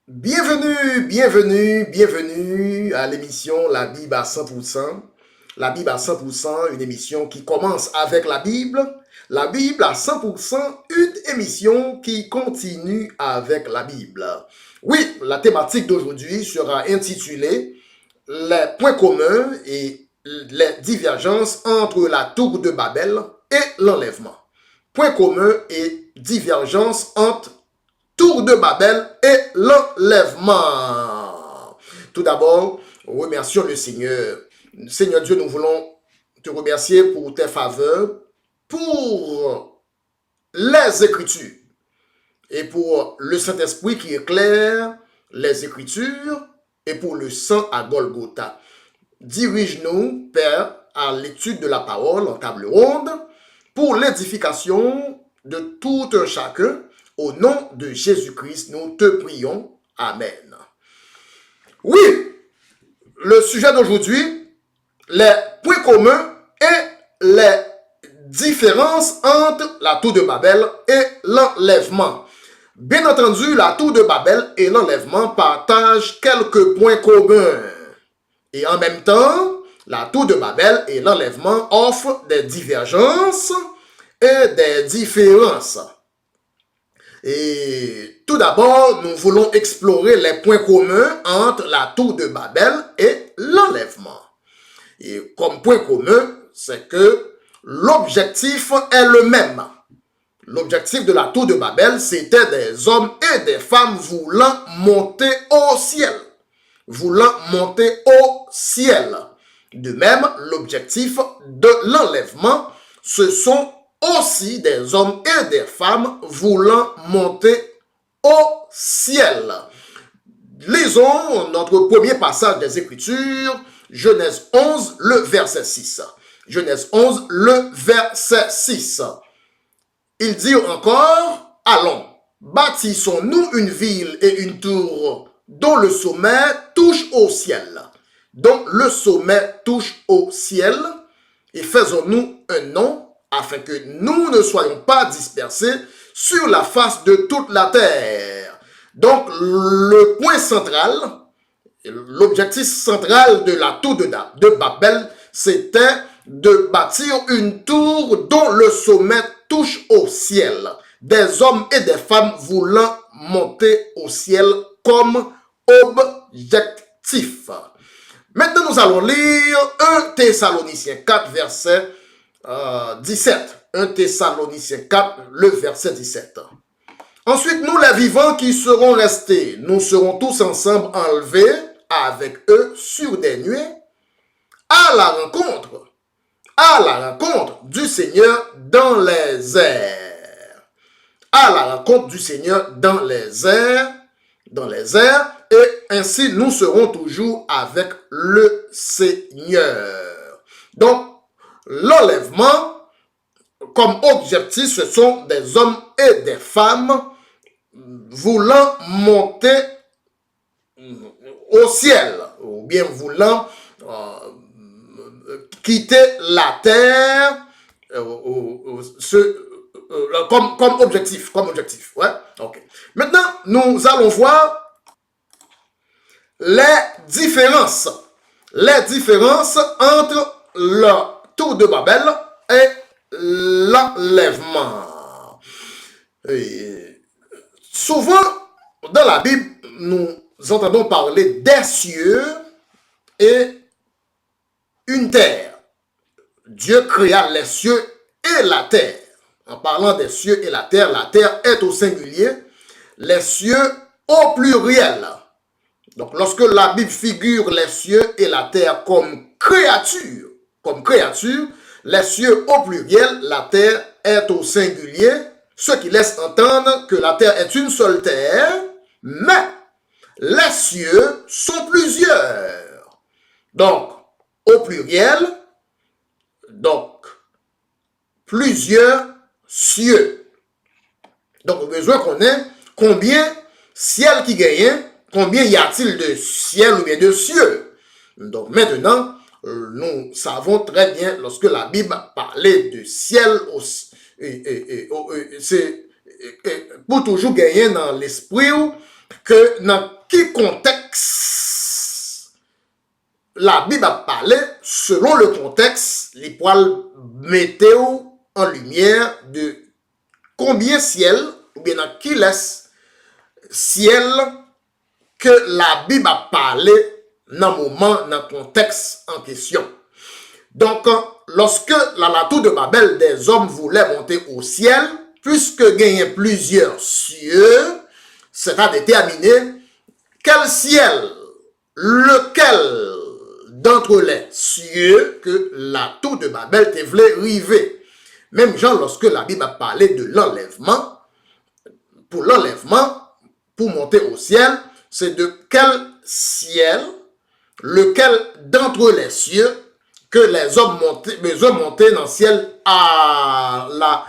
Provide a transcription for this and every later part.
Bienvenue à l'émission La Bible à 100%. La Bible à 100%, une émission qui commence avec la Bible. La Bible à 100%, une émission qui continue avec la Bible. Oui, la thématique d'aujourd'hui sera intitulée Les points communs et les divergences entre la tour de Babel et l'enlèvement. Points communs et divergences entre Tour de Babel et l'enlèvement. Tout d'abord, remercions le Seigneur. Seigneur Dieu, nous voulons te remercier pour tes faveurs, pour les Écritures et pour le Saint-Esprit qui éclaire les Écritures et pour le sang à Golgotha. Dirige-nous, Père, à l'étude de la parole en table ronde pour l'édification de tout un chacun. Au nom de Jésus-Christ, nous te prions. Amen. Oui, le sujet d'aujourd'hui, les points communs et les différences entre la tour de Babel et l'enlèvement. Bien entendu, la tour de Babel et l'enlèvement partagent quelques points communs. Et en même temps, la tour de Babel et l'enlèvement offrent des divergences et des différences. Et tout d'abord, nous voulons explorer les points communs entre la tour de Babel et l'enlèvement. Et comme point commun, c'est que l'objectif est le même. L'objectif de la tour de Babel, c'était des hommes et des femmes voulant monter au ciel. Voulant monter au ciel. De même, l'objectif de l'enlèvement, ce sont aussi des hommes et des femmes voulant monter au ciel. Lisons notre premier passage des Écritures, Genèse 11, le verset 6. Genèse 11, le verset 6. Il dit encore, allons, bâtissons-nous une ville et une tour dont le sommet touche au ciel. Donc le sommet touche au ciel et faisons-nous un nom afin que nous ne soyons pas dispersés sur la face de toute la terre. Donc, le point central, l'objectif central de la tour de Babel, c'était de bâtir une tour dont le sommet touche au ciel. Des hommes et des femmes voulant monter au ciel comme objectif. Maintenant, nous allons lire 1 Thessaloniciens 4, verset 17. 1 Thessaloniciens 4, le verset 17. Ensuite, nous les vivants qui serons restés, nous serons tous ensemble enlevés avec eux sur des nuées à la rencontre du Seigneur dans les airs. À la rencontre du Seigneur dans les airs, et ainsi nous serons toujours avec le Seigneur. Donc, l'enlèvement, comme objectif, ce sont des hommes et des femmes voulant monter au ciel, ou bien voulant quitter la terre comme objectif. Ouais? Okay. Maintenant, nous allons voir les différences entre la tour de Babel et l'enlèvement. Souvent, dans la Bible, nous entendons parler des cieux et une terre. Dieu créa les cieux et la terre. En parlant des cieux et la terre est au singulier, les cieux au pluriel. Donc, lorsque la Bible figure les cieux et la terre comme créature, les cieux au pluriel, la terre est au singulier, ce qui laisse entendre que la terre est une seule terre, mais les cieux sont plusieurs. Donc, au pluriel, donc, plusieurs cieux. Donc, on a besoin qu'on ait combien ciel qui gagne, combien y a-t-il de ciel ou bien de cieux. Donc, maintenant, nous savons très bien, lorsque la Bible parlait de ciel, c'est pour toujours gagner dans l'esprit, que dans quel contexte la Bible a parlé, selon le contexte, les poils mettaient en lumière de combien ciel, ou bien dans qui laisse ciel que la Bible a parlé dans le moment, dans le contexte en question. Donc, lorsque la tour de Babel, des hommes voulaient monter au ciel, puisque gagnait plusieurs cieux, c'est à déterminer quel ciel, lequel d'entre les cieux que la tour de Babel te voulait river. Même genre, lorsque la Bible a parlé de l'enlèvement, pour monter au ciel, c'est de quel ciel, lequel d'entre les cieux que les hommes montaient dans le ciel à la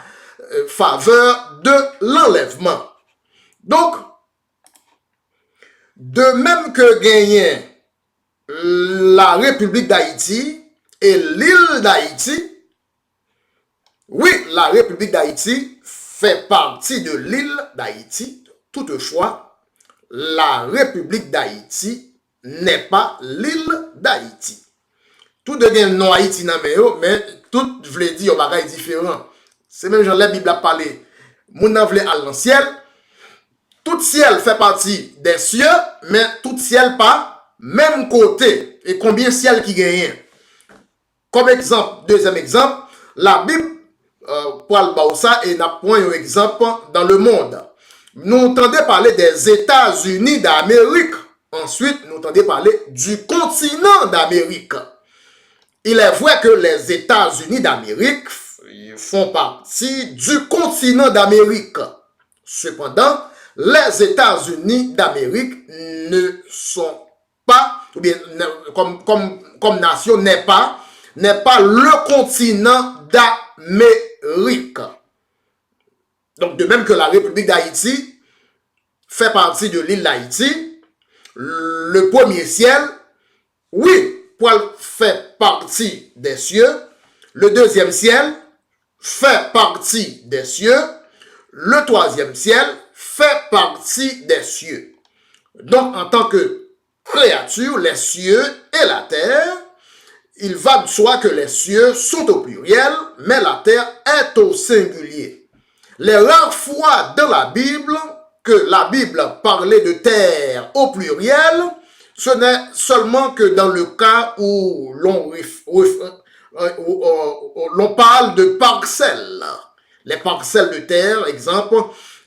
faveur de l'enlèvement. Donc, de même que gagnait la République d'Haïti et l'île d'Haïti, oui, la République d'Haïti fait partie de l'île d'Haïti. Toutefois, la République d'Haïti n'est pas l'île d'Haïti. Tout de gen non Haïti nan mais tout vle di yon bagay différent. C'est même genre la Bible a parlé. Moun nan vle al dans ciel. Tout ciel fait partie des cieux, mais tout ciel pas même côté. Et combien ciel qui gagne? Comme exemple, deuxième exemple, la Bible parle de ça et n'a point un exemple dans le monde. Nous entendons parler des États-Unis d'Amérique. Ensuite, nous entendons parler du continent d'Amérique. Il est vrai que les États-Unis d'Amérique font partie du continent d'Amérique. Cependant, les États-Unis d'Amérique ne sont pas, ou bien comme nation, n'est pas le continent d'Amérique. Donc, de même que la République d'Haïti fait partie de l'île d'Haïti, le premier ciel, oui, fait partie des cieux. Le deuxième ciel fait partie des cieux. Le troisième ciel fait partie des cieux. Donc, en tant que créature, les cieux et la terre, il va de soi que les cieux sont au pluriel, mais la terre est au singulier. Les rares fois dans la Bible que la Bible parlait de terre au pluriel, ce n'est seulement que dans le cas où l'on parle de parcelles. Les parcelles de terre,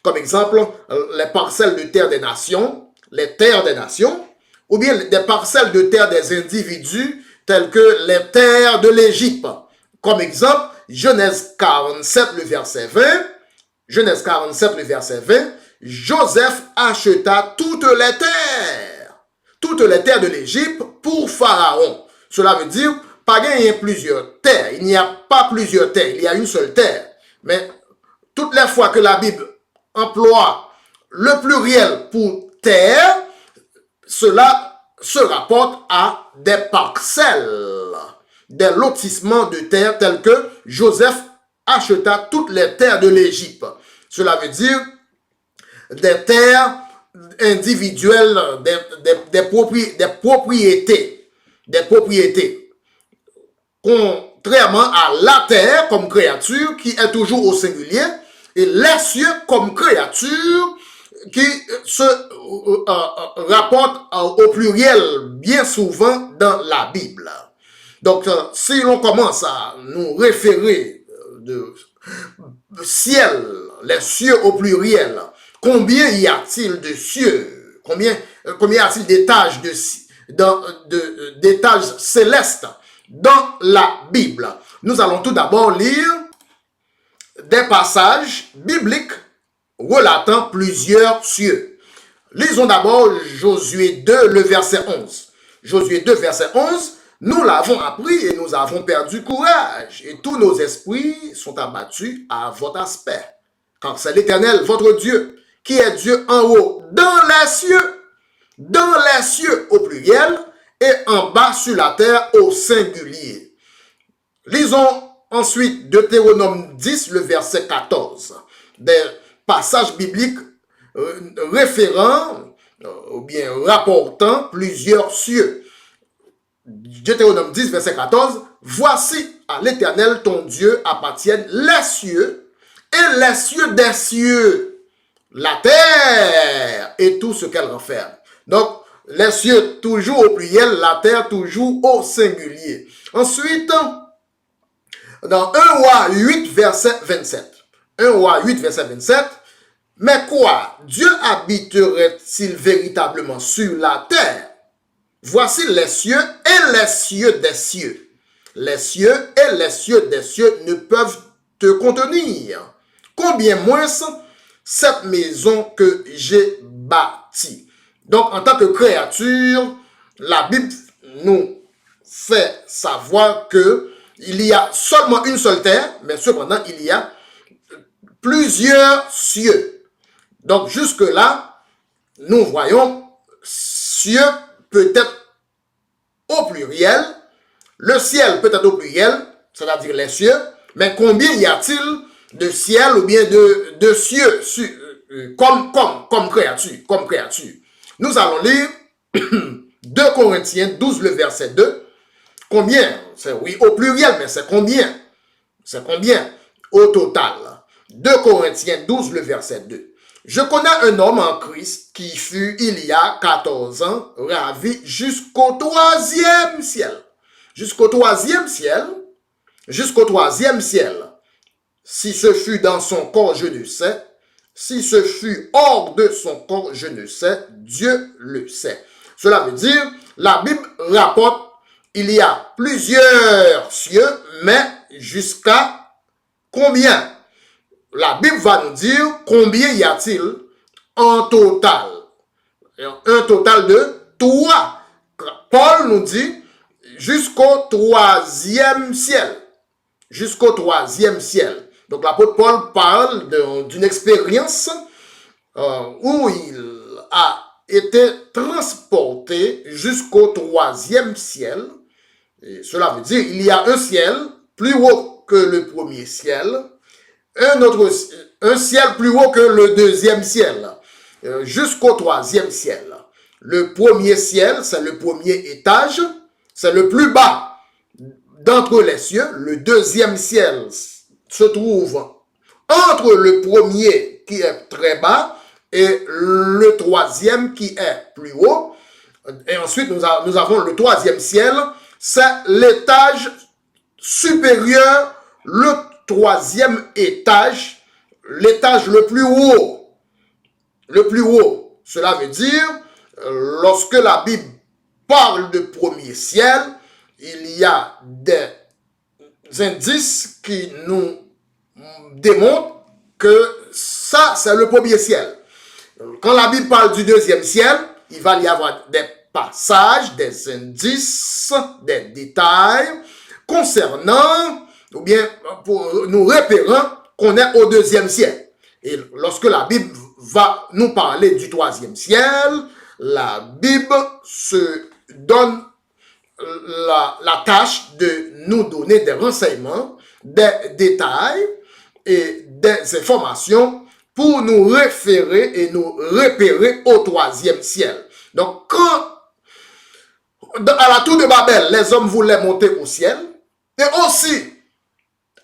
comme exemple, les parcelles de terre des nations, les terres des nations, ou bien des parcelles de terre des individus, telles que les terres de l'Égypte. Comme exemple, Genèse 47, le verset 20, Genèse 47, le verset 20, Joseph acheta toutes les terres de l'Égypte pour Pharaon. Cela veut dire, pas gagner plusieurs terres. Il n'y a pas plusieurs terres, il y a une seule terre. Mais toutes les fois que la Bible emploie le pluriel pour terre, cela se rapporte à des parcelles, des lotissements de terre tels que Joseph acheta toutes les terres de l'Égypte. Cela veut dire des terres individuelles, des propriétés. Contrairement à la terre comme créature qui est toujours au singulier et les cieux comme créature qui se rapporte au pluriel bien souvent dans la Bible. Donc, si l'on commence à nous référer de ciel, les cieux au pluriel, combien y a-t-il de cieux? Combien y a-t-il d'étages d'étages célestes dans la Bible? Nous allons tout d'abord lire des passages bibliques relatant plusieurs cieux. Lisons d'abord Josué 2, le verset 11. Josué 2, verset 11, nous l'avons appris et nous avons perdu courage, et tous nos esprits sont abattus à votre aspect. Car c'est l'Éternel, votre Dieu, qui est Dieu en haut, dans les cieux au pluriel, et en bas sur la terre au singulier. Lisons ensuite Deutéronome 10, le verset 14. Des passages bibliques référents ou bien rapportant plusieurs cieux. Deutéronome 10, verset 14, voici à l'Éternel ton Dieu appartiennent les cieux et les cieux des cieux, la terre et tout ce qu'elle renferme. Donc, les cieux toujours au pluriel, la terre toujours au singulier. Ensuite, dans 1 Roi 8, verset 27. 1 Roi 8, verset 27. Mais quoi? Dieu habiterait-il véritablement sur la terre? Voici les cieux et les cieux des cieux. Les cieux et les cieux des cieux ne peuvent te contenir. Combien moins cette maison que j'ai bâtie. Donc, en tant que créature, la Bible nous fait savoir que il y a seulement une seule terre, mais cependant, il y a plusieurs cieux. Donc, jusque-là, nous voyons cieux peut-être au pluriel, le ciel peut-être au pluriel, c'est-à-dire les cieux, mais combien y a-t-il de ciel ou bien de cieux comme créature? Nous allons lire 2 Corinthiens 12, le verset 2. Combien? C'est oui au pluriel, mais c'est combien? C'est combien au total? 2 Corinthiens 12, le verset 2. Je connais un homme en Christ qui fut, il y a 14 ans, ravi jusqu'au 3e ciel. Jusqu'au 3e ciel. Jusqu'au 3e ciel. Si ce fut dans son corps, je ne sais. Si ce fut hors de son corps, je ne sais. Dieu le sait. Cela veut dire, la Bible rapporte, il y a plusieurs cieux, mais jusqu'à combien? La Bible va nous dire combien y a-t-il en total. Un total de 3. Paul nous dit jusqu'au 3e ciel. Jusqu'au 3e ciel. Donc l'apôtre Paul parle d'une expérience où il a été transporté jusqu'au 3e ciel. Et cela veut dire il y a un ciel plus haut que le premier ciel. Un ciel plus haut que le 2e ciel, jusqu'au 3e ciel. Le premier ciel, c'est le premier étage, c'est le plus bas d'entre les cieux. Le 2e ciel se trouve entre le premier qui est très bas et le 3e qui est plus haut. Et ensuite, nous avons le 3e ciel, c'est l'étage supérieur, le 3e étage, l'étage le plus haut. Le plus haut. Cela veut dire, lorsque la Bible parle de premier ciel, il y a des indices qui nous démontrent que ça, c'est le premier ciel. Quand la Bible parle du 2e ciel, il va y avoir des passages, des indices, des détails concernant ou bien pour nous repérant qu'on est au 2e ciel. Et lorsque la Bible va nous parler du 3e ciel, la Bible se donne la tâche de nous donner des renseignements, des détails et des informations pour nous référer et nous repérer au 3e ciel. Donc, quand à la tour de Babel, les hommes voulaient monter au ciel, et aussi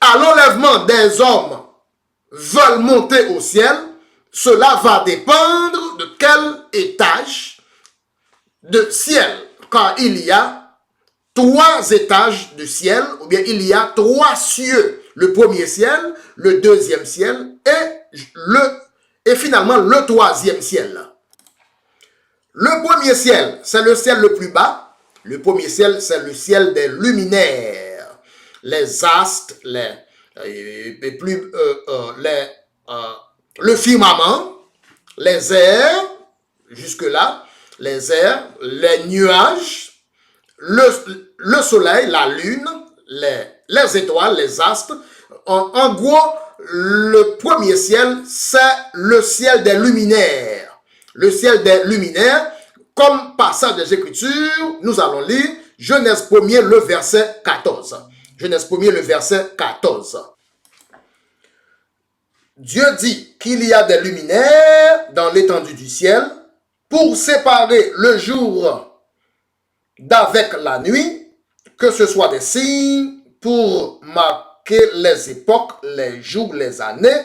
à l'enlèvement des hommes veulent monter au ciel, cela va dépendre de quel étage de ciel. Car il y a 3 étages de ciel, ou bien il y a 3 cieux. Le premier ciel, le 2e ciel et finalement le 3e ciel. Le premier ciel, c'est le ciel le plus bas. Le premier ciel, c'est le ciel des luminaires. Les astres, le firmament, les airs, jusque-là, les airs, les nuages, le soleil, la lune, les étoiles, les astres. En gros, le premier ciel, c'est le ciel des luminaires. Le ciel des luminaires, comme passage des Écritures, nous allons lire Genèse 1er, le verset 14. Genèse 1er, le verset 14. Dieu dit qu'il y a des luminaires dans l'étendue du ciel pour séparer le jour d'avec la nuit, que ce soit des signes pour marquer les époques, les jours, les années,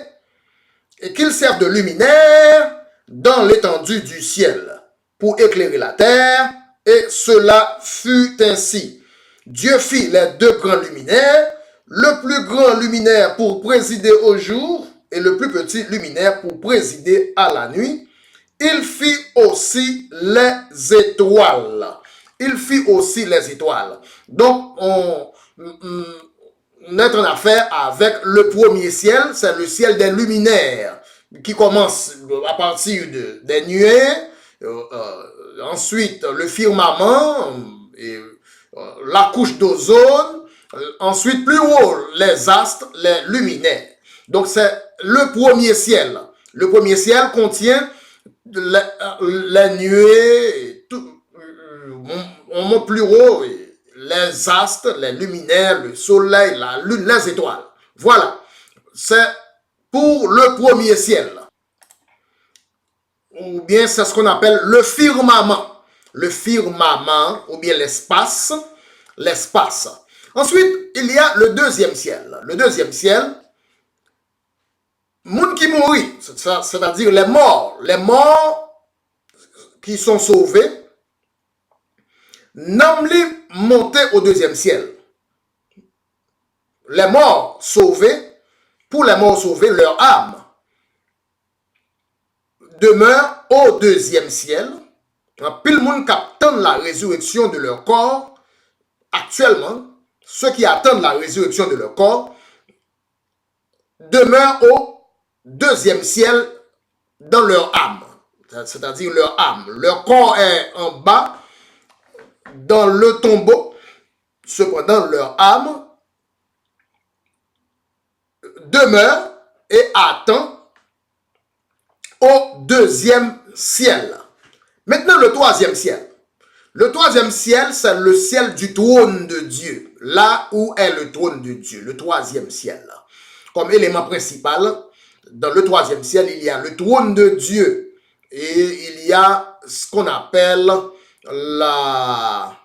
et qu'ils servent de luminaire dans l'étendue du ciel pour éclairer la terre, et cela fut ainsi. Dieu fit les deux grands luminaires, le plus grand luminaire pour présider au jour et le plus petit luminaire pour présider à la nuit. Il fit aussi les étoiles. Il fit aussi les étoiles. Donc, on est en affaire avec le premier ciel, c'est le ciel des luminaires, qui commence à partir des nuées, ensuite le firmament, et, la couche d'ozone, ensuite plus haut les astres, les luminaires. Donc c'est le premier ciel. Le premier ciel contient les nuées, on monte plus haut, les astres, les luminaires, le soleil, la lune, les étoiles. Voilà, c'est pour le premier ciel. Ou bien c'est ce qu'on appelle le firmament. Le firmament, ou bien l'espace. L'espace. Ensuite, il y a le deuxième ciel. Le deuxième ciel, moun qui mourit, c'est-à-dire les morts qui sont sauvés, n'ont monté au deuxième ciel. Les morts sauvés, pour les morts sauvés, leur âme demeure au deuxième ciel. Pile moun qui attendent la résurrection de leur corps, actuellement, ceux qui attendent la résurrection de leur corps, demeurent au deuxième ciel dans leur âme. C'est-à-dire leur âme. Leur corps est en bas, dans le tombeau. Cependant, leur âme demeure et attend au deuxième ciel. Maintenant, le troisième ciel. Le troisième ciel, c'est le ciel du trône de Dieu. Là où est le trône de Dieu, le troisième ciel. Comme élément principal, dans le troisième ciel, il y a le trône de Dieu. Et il y a ce qu'on appelle là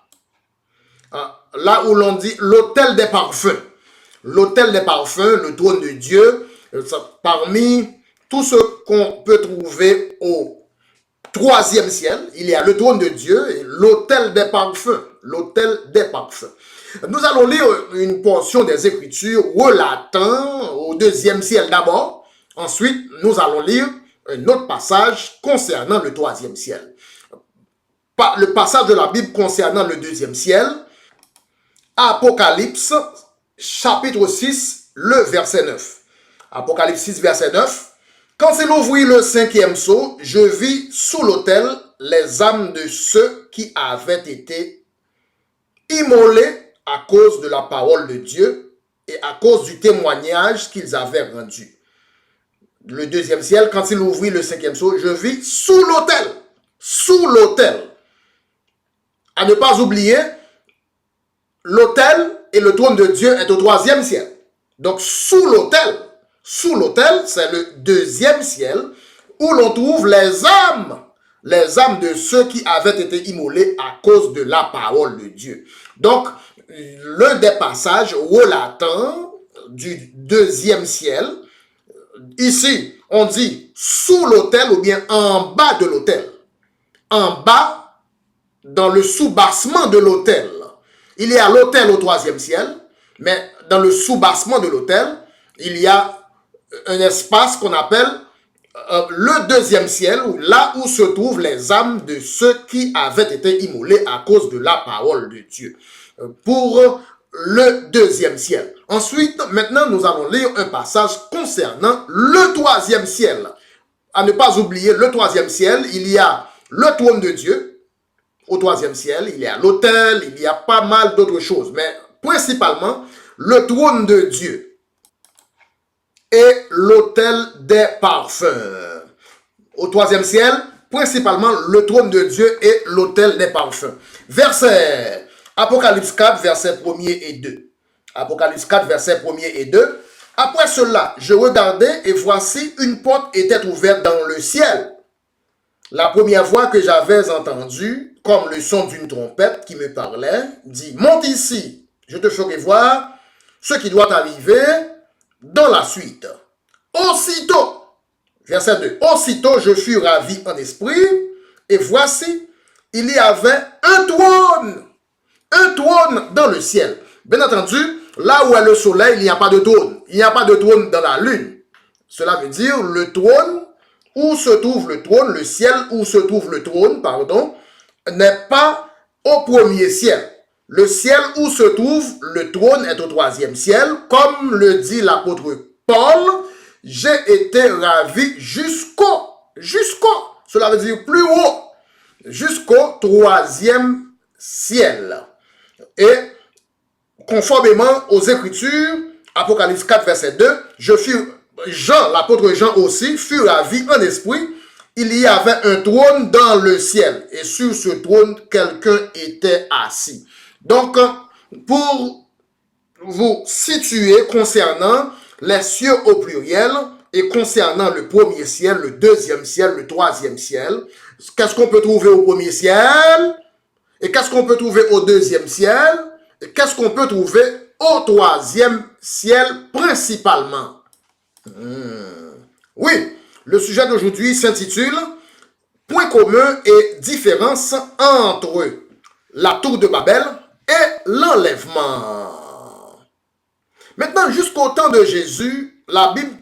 où l'on dit l'autel des parfums. L'autel des parfums, le trône de Dieu, parmi tout ce qu'on peut trouver au troisième ciel, il y a le trône de Dieu et l'autel des parfums. L'autel des parfums. Nous allons lire une portion des Écritures relatant au deuxième ciel d'abord. Ensuite, nous allons lire un autre passage concernant le troisième ciel. Le passage de la Bible concernant le deuxième ciel, Apocalypse, chapitre 6, le verset 9. Apocalypse 6, verset 9. Quand il ouvrit le cinquième sceau, je vis sous l'autel les âmes de ceux qui avaient été immolés à cause de la parole de Dieu et à cause du témoignage qu'ils avaient rendu. Le deuxième ciel, quand il ouvrit le cinquième sceau, je vis sous l'autel. Sous l'autel. À ne pas oublier, l'autel et le trône de Dieu est au troisième ciel. Donc sous l'autel, c'est le deuxième ciel où l'on trouve les âmes de ceux qui avaient été immolés à cause de la parole de Dieu. Donc, l'un des passages relatant du deuxième ciel, ici, on dit sous l'autel ou bien en bas de l'autel. En bas, dans le sous-bassement de l'autel. Il y a l'autel au troisième ciel, mais dans le sous-bassement de l'autel, il y a un espace qu'on appelle le deuxième ciel, là où se trouvent les âmes de ceux qui avaient été immolés à cause de la parole de Dieu. Pour le deuxième ciel. Ensuite, maintenant, nous allons lire un passage concernant le troisième ciel. À ne pas oublier, le troisième ciel, il y a le trône de Dieu. Au troisième ciel, il y a l'autel, il y a pas mal d'autres choses, mais principalement, le trône de Dieu et l'autel des parfums. Au troisième ciel, principalement le trône de Dieu et l'autel des parfums. Verset Apocalypse 4, versets 1er et 2. Apocalypse 4, versets 1er et 2. Après cela, je regardais et voici une porte était ouverte dans le ciel. La première voix que j'avais entendue, comme le son d'une trompette qui me parlait, dit, monte ici, je te ferai voir ce qui doit arriver dans la suite. Aussitôt, verset 2, aussitôt je fus ravi en esprit, et voici, il y avait un trône dans le ciel. Bien entendu, là où est le soleil, il n'y a pas de trône. Il n'y a pas de trône dans la lune. Cela veut dire le trône, où se trouve le trône, le ciel où se trouve le trône, pardon, n'est pas au premier ciel. Le ciel où se trouve le trône est au troisième ciel. Comme le dit l'apôtre Paul, j'ai été ravi cela veut dire plus haut, jusqu'au troisième ciel. Et conformément aux Écritures, Apocalypse 4, verset 2, l'apôtre Jean aussi, fut ravi en esprit. Il y avait un trône dans le ciel, et sur ce trône, quelqu'un était assis. Donc, pour vous situer concernant les cieux au pluriel, et concernant le premier ciel, le deuxième ciel, le troisième ciel, qu'est-ce qu'on peut trouver au premier ciel? Et qu'est-ce qu'on peut trouver au deuxième ciel? Et qu'est-ce qu'on peut trouver au troisième ciel principalement? Oui, le sujet d'aujourd'hui s'intitule « Points communs et différences entre la tour de Babel et l'enlèvement ». Maintenant, jusqu'au temps de Jésus, la Bible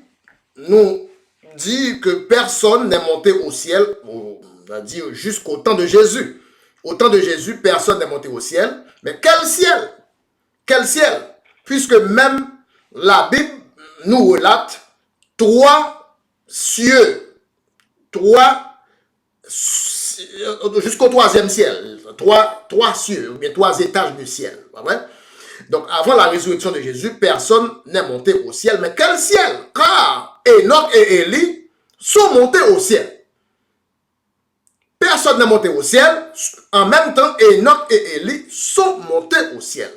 nous dit que personne n'est monté au ciel, on va dire jusqu'au temps de Jésus. Au temps de Jésus, personne n'est monté au ciel. Mais quel ciel? Quel ciel? Puisque même la Bible nous relate trois cieux, jusqu'au troisième ciel, trois cieux, ou bien trois étages du ciel. Pas vrai? Donc, avant la résurrection de Jésus, personne n'est monté au ciel. Mais quel ciel? Car Enoch et Élie sont montés au ciel. Personne n'est monté au ciel. En même temps, Enoch et Élie sont montés au ciel.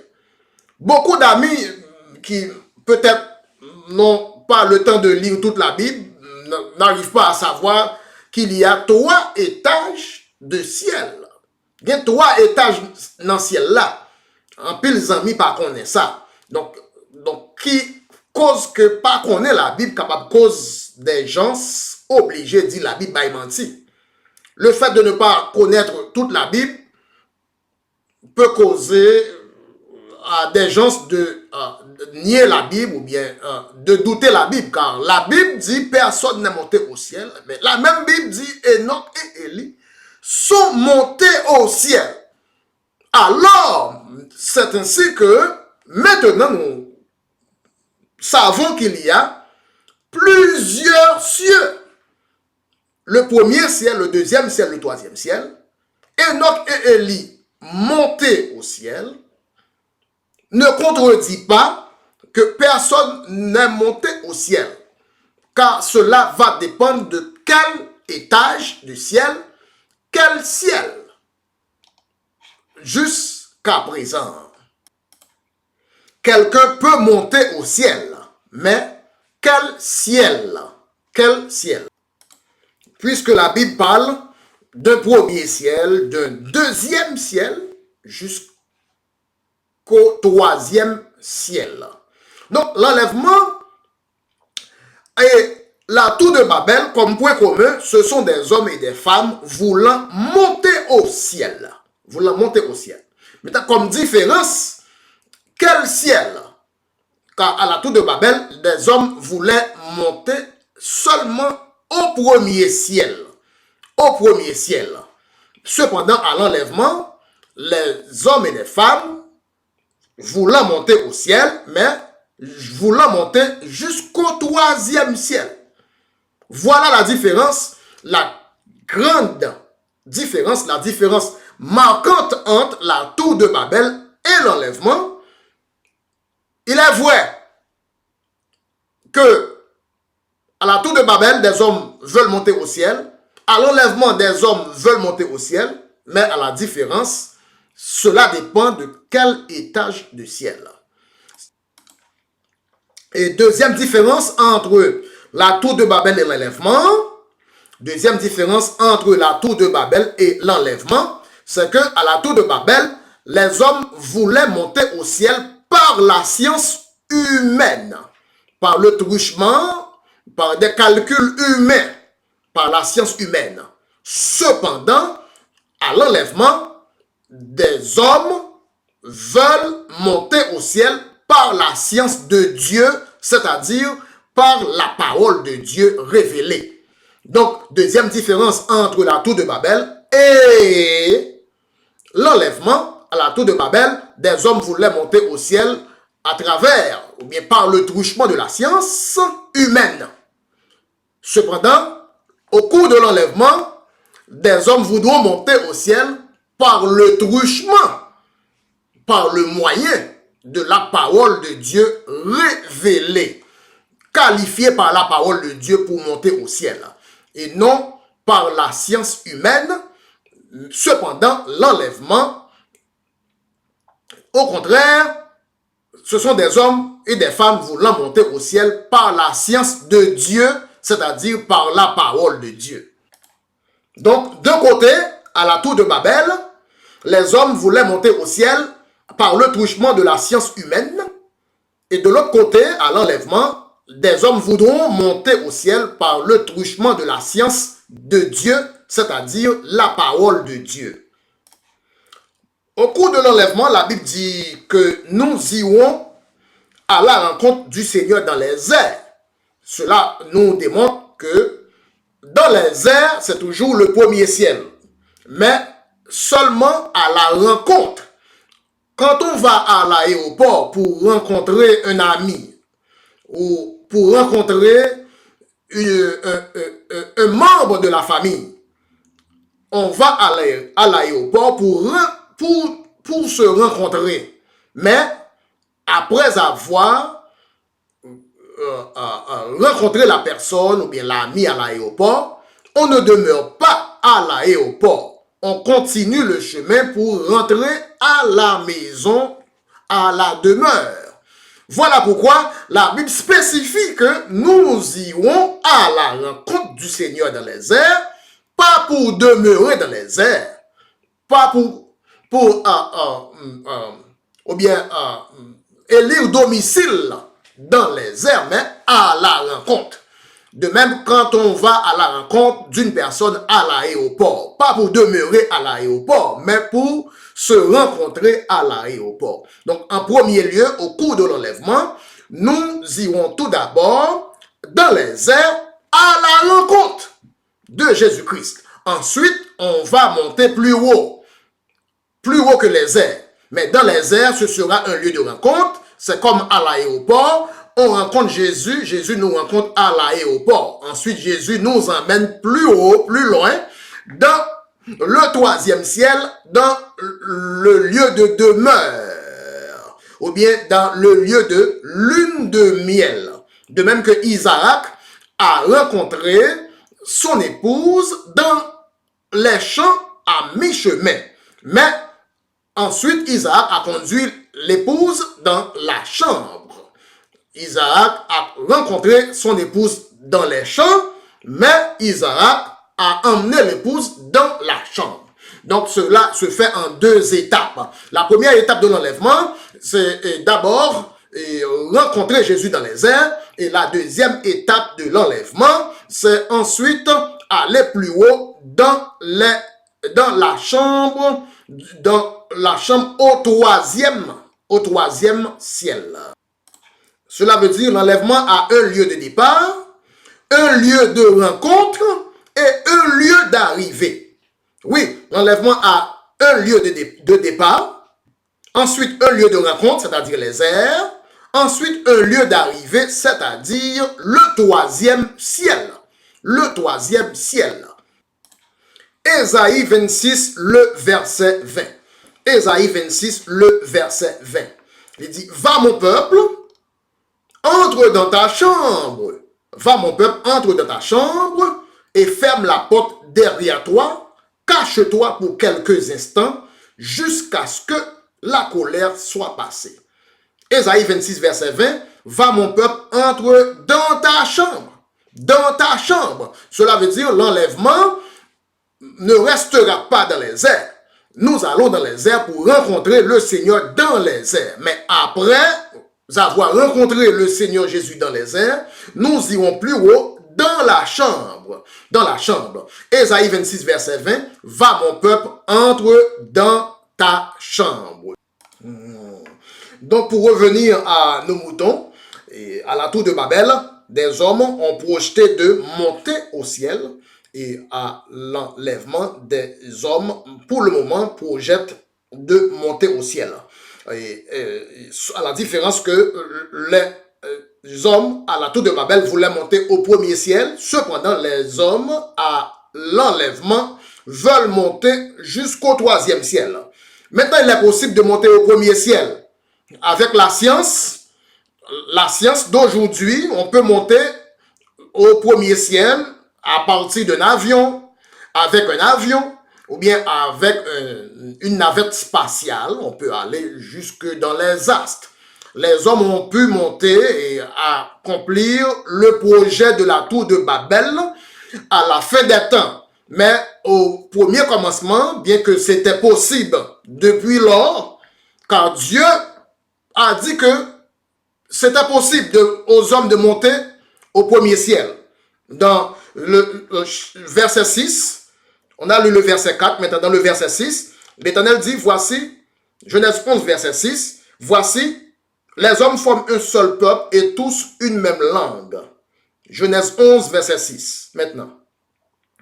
Beaucoup d'amis qui peut-être n'ont pas le temps de lire toute la Bible n'arrivent pas à savoir qu'il y a trois étages de ciel. Il y a trois étages dans le ciel là. En pile amis pas connaît ça. Donc qui cause que pas connaît la Bible capable cause des gens obligés de dire la Bible by menti. Le fait de ne pas connaître toute la Bible peut causer à des gens de nier la Bible ou bien de douter la Bible, car la Bible dit personne n'est monté au ciel, mais la même Bible dit Enoch et Élie sont montés au ciel. Alors, c'est ainsi que maintenant nous savons qu'il y a plusieurs cieux. Le premier ciel, le deuxième ciel, le troisième ciel. Enoch et Élie montés au ciel ne contredit pas que personne n'est monté au ciel. Car cela va dépendre de quel étage du ciel, quel ciel. Jusqu'à présent, quelqu'un peut monter au ciel, mais quel ciel? Quel ciel? Puisque la Bible parle d'un premier ciel, d'un deuxième ciel, jusqu'au troisième ciel. Donc, l'enlèvement et la tour de Babel, comme point commun, ce sont des hommes et des femmes voulant monter au ciel. Voulant monter au ciel. Maintenant, comme différence, quel ciel? Car à la tour de Babel, des hommes voulaient monter seulement au premier ciel. Au premier ciel. Cependant, à l'enlèvement, les hommes et les femmes voulant monter au ciel, mais voulant monter jusqu'au troisième ciel. Voilà la différence, la grande différence, la différence marquante entre la tour de Babel et l'enlèvement. Il est vrai que à la tour de Babel, des hommes veulent monter au ciel. À l'enlèvement, des hommes veulent monter au ciel. Mais à la différence, cela dépend de quel étage du ciel. Et deuxième différence entre la tour de Babel et l'enlèvement, Deuxième différence entre la tour de Babel et l'enlèvement, c'est que à la tour de Babel, les hommes voulaient monter au ciel par la science humaine, par le truchement, par des calculs humains, par la science humaine. Cependant, à l'enlèvement, des hommes veulent monter au ciel par la science de Dieu, c'est-à-dire par la parole de Dieu révélée. Donc, deuxième différence entre la tour de Babel et l'enlèvement. À la tour de Babel, des hommes voulaient monter au ciel à travers, ou bien par le truchement de la science humaine. Cependant, au cours de l'enlèvement, des hommes voudront monter au ciel par le truchement, par le moyen de la parole de Dieu révélée, qualifiée par la parole de Dieu pour monter au ciel, et non par la science humaine. Cependant, l'enlèvement, au contraire, ce sont des hommes et des femmes voulant monter au ciel par la science de Dieu, c'est-à-dire par la parole de Dieu. Donc, d'un côté, à la tour de Babel, les hommes voulaient monter au ciel par le truchement de la science humaine, et de l'autre côté, à l'enlèvement, des hommes voudront monter au ciel par le truchement de la science de Dieu, c'est-à-dire la parole de Dieu. Au cours de l'enlèvement, la Bible dit que nous irons à la rencontre du Seigneur dans les airs. Cela nous démontre que dans les airs, c'est toujours le premier ciel, mais seulement à la rencontre. Quand on va à l'aéroport pour rencontrer un ami ou pour rencontrer un membre de la famille, on va à l'aéroport pour se rencontrer. Mais après avoir rencontré la personne ou bien l'ami à l'aéroport, on ne demeure pas à l'aéroport. On continue le chemin pour rentrer à la maison, à la demeure. Voilà pourquoi la Bible spécifie que nous irons à la rencontre du Seigneur dans les airs, pas pour demeurer dans les airs, pas pour ou bien élire domicile dans les airs, mais à la rencontre. De même, quand on va à la rencontre d'une personne à l'aéroport, pas pour demeurer à l'aéroport, mais pour se rencontrer à l'aéroport. Donc, en premier lieu, au cours de l'enlèvement, nous irons tout d'abord dans les airs à la rencontre de Jésus-Christ. Ensuite, on va monter plus haut que les airs. Mais dans les airs, ce sera un lieu de rencontre. C'est comme à l'aéroport. On rencontre Jésus, Jésus nous rencontre à l'aéroport. Ensuite, Jésus nous emmène plus haut, plus loin, dans le troisième ciel, dans le lieu de demeure, ou bien dans le lieu de lune de miel. De même que Isaac a rencontré son épouse dans les champs à mi-chemin. Mais ensuite, Isaac a conduit l'épouse dans la chambre. Isaac a rencontré son épouse dans les champs, mais Isaac a emmené l'épouse dans la chambre. Donc cela se fait en deux étapes. La première étape de l'enlèvement, c'est d'abord rencontrer Jésus dans les airs, et la deuxième étape de l'enlèvement, c'est ensuite aller plus haut dans la chambre au troisième ciel. Cela veut dire l'enlèvement a un lieu de départ, un lieu de rencontre et un lieu d'arrivée. Oui, l'enlèvement a un lieu de départ, ensuite un lieu de rencontre, c'est-à-dire les airs, ensuite un lieu d'arrivée, c'est-à-dire le troisième ciel. Le troisième ciel. Ésaïe 26, le verset 20. Ésaïe 26, le verset 20. Il dit, va mon peuple, entre dans ta chambre. Va mon peuple, entre dans ta chambre et ferme la porte derrière toi. Cache-toi pour quelques instants jusqu'à ce que la colère soit passée. Ésaïe 26, verset 20. Va mon peuple, entre dans ta chambre. dans ta chambre. Cela veut dire l'enlèvement ne restera pas dans les airs. Nous allons dans les airs pour rencontrer le Seigneur dans les airs. Mais après avoir rencontré le Seigneur Jésus dans les airs, nous irons plus haut dans la chambre. Dans la chambre. Ésaïe 26, verset 20. Va mon peuple, entre dans ta chambre. Donc pour revenir à nos moutons, et à la tour de Babel, des hommes ont projeté de monter au ciel et à l'enlèvement des hommes, pour le moment, projettent de monter au ciel. Et à la différence que les hommes à la tour de Babel voulaient monter au premier ciel, cependant les hommes à l'enlèvement veulent monter jusqu'au troisième ciel. Maintenant, il est possible de monter au premier ciel. Avec la science d'aujourd'hui, on peut monter au premier ciel à partir d'un avion, avec un avion, ou bien avec une navette spatiale. On peut aller jusque dans les astres. Les hommes ont pu monter et accomplir le projet de la tour de Babel à la fin des temps. Mais au premier commencement, bien que c'était possible depuis lors, car Dieu a dit que c'était possible aux hommes de monter au premier ciel. Dans le verset 6, on a lu le verset 4, maintenant dans le verset 6, l'Éternel dit, voici, Genèse 11, verset 6, voici, les hommes forment un seul peuple et tous une même langue. Genèse 11, verset 6, maintenant.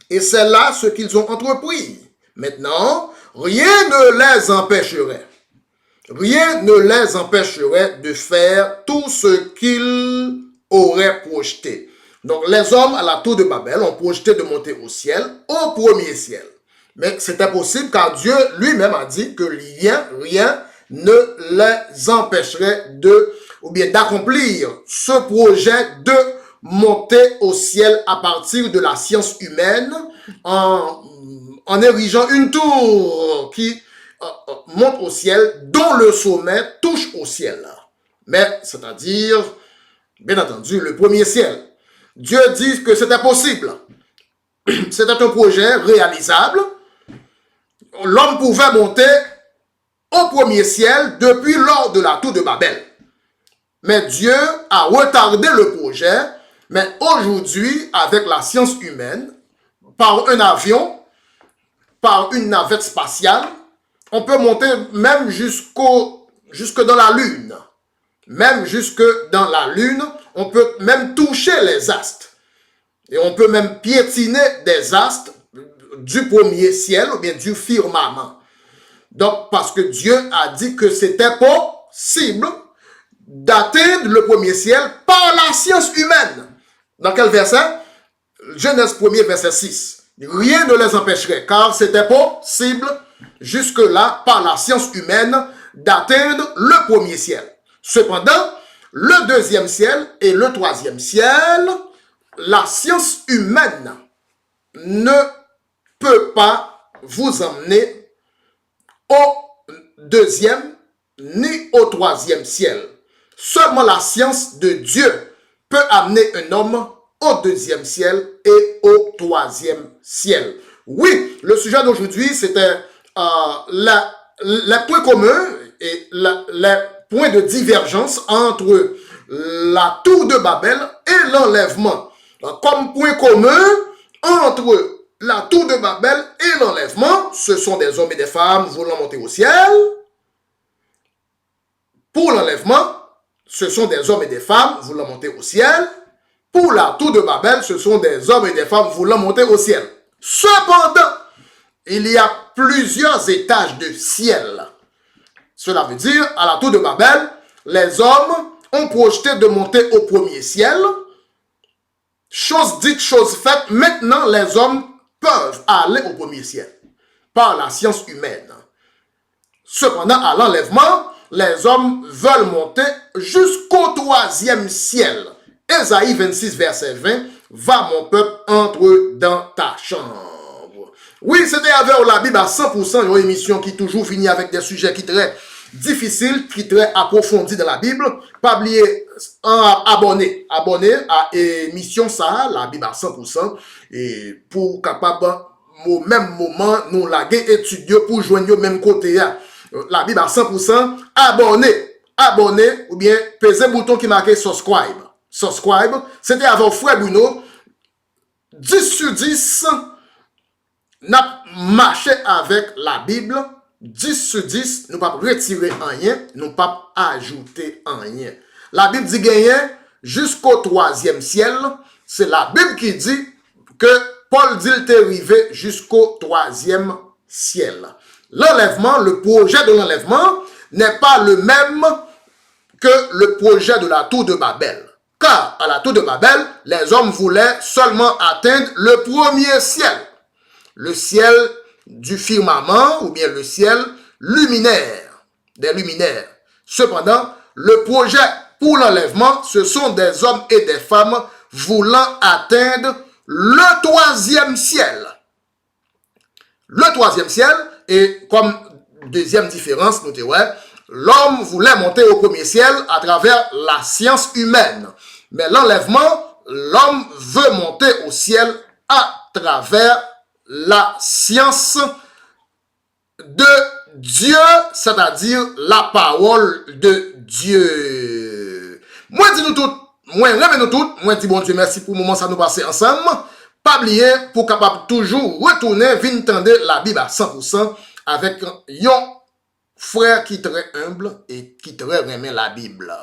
Et c'est là ce qu'ils ont entrepris. Maintenant, rien ne les empêcherait. Rien ne les empêcherait de faire tout ce qu'ils auraient projeté. Donc, les hommes à la tour de Babel ont projeté de monter au ciel, au premier ciel. Mais c'était possible car Dieu lui-même a dit que rien ne les empêcherait d'accomplir ce projet de monter au ciel à partir de la science humaine en érigeant une tour qui monte au ciel, dont le sommet touche au ciel. Mais, c'est-à-dire, bien entendu, le premier ciel. Dieu dit que c'était possible. C'était un projet réalisable. L'homme pouvait monter au premier ciel depuis lors de la tour de Babel. Mais Dieu a retardé le projet. Mais aujourd'hui, avec la science humaine, par un avion, par une navette spatiale, on peut monter même jusque dans la Lune. Même jusque dans la Lune, on peut même toucher les astres. Et on peut même piétiner des astres du premier ciel ou bien du firmament. Donc, parce que Dieu a dit que c'était possible d'atteindre le premier ciel par la science humaine. Dans quel verset? Genèse 1er, verset 6. Rien ne les empêcherait, car c'était possible jusque-là, par la science humaine, d'atteindre le premier ciel. Cependant, le deuxième ciel et le troisième ciel, la science humaine ne peut pas vous emmener au deuxième ni au troisième ciel. Seulement la science de Dieu peut amener un homme au deuxième ciel et au troisième ciel. Oui, le sujet d'aujourd'hui, c'était les points communs et les points de divergence entre la tour de Babel et l'enlèvement. Comme point commun entre la tour de Babel et l'enlèvement, ce sont des hommes et des femmes voulant monter au ciel. Pour l'enlèvement, ce sont des hommes et des femmes voulant monter au ciel. Pour la tour de Babel, ce sont des hommes et des femmes voulant monter au ciel. Cependant, il y a plusieurs étages de ciel. Cela veut dire, à la tour de Babel, les hommes ont projeté de monter au premier ciel. Chose dite, chose faite, maintenant les hommes peuvent aller au premier ciel par la science humaine. Cependant, à l'enlèvement, les hommes veulent monter jusqu'au troisième ciel. Ésaïe 26, verset 20, « Va mon peuple, entre dans ta chambre. » Oui, c'était avec la Bible à 100%, une émission qui toujours finit avec des sujets qui traitent difficile, qui très approfondi dans la Bible. Pas oublier abonner à émission ça, la Bible à 100%, et pour capable au même moment nous la étudier pour joindre au même côté la Bible à 100%, abonner ou bien peser le bouton qui marque subscribe. C'était avant frère Bruno 10 sur 10 n'a marché avec la Bible. 10 sur 10, nous ne pouvons pas retirer rien, nous ne pouvons pas ajouter rien. La Bible dit gagner jusqu'au 3e ciel. C'est la Bible qui dit que Paul dit qu'il est arrivé jusqu'au 3e ciel. L'enlèvement, le projet de l'enlèvement n'est pas le même que le projet de la tour de Babel. Car à la tour de Babel, les hommes voulaient seulement atteindre le premier ciel. Le ciel du firmament ou bien le ciel luminaire, des luminaires. Cependant, le projet pour l'enlèvement, ce sont des hommes et des femmes voulant atteindre le 3e ciel. Le 3e ciel, et comme deuxième différence, notez, ouais, l'homme voulait monter au premier ciel à travers la science humaine. Mais l'enlèvement, l'homme veut monter au ciel à travers la science de Dieu, c'est-à-dire la parole de Dieu. Moi, dis nous toutes, moi, remets nous toutes, moi, dis bon Dieu, merci pour le moment, ça nous passe ensemble. Pas oublier, pour capable toujours retourner, venir entendre la Bible à 100% avec un frère qui est très humble et qui très remet la Bible.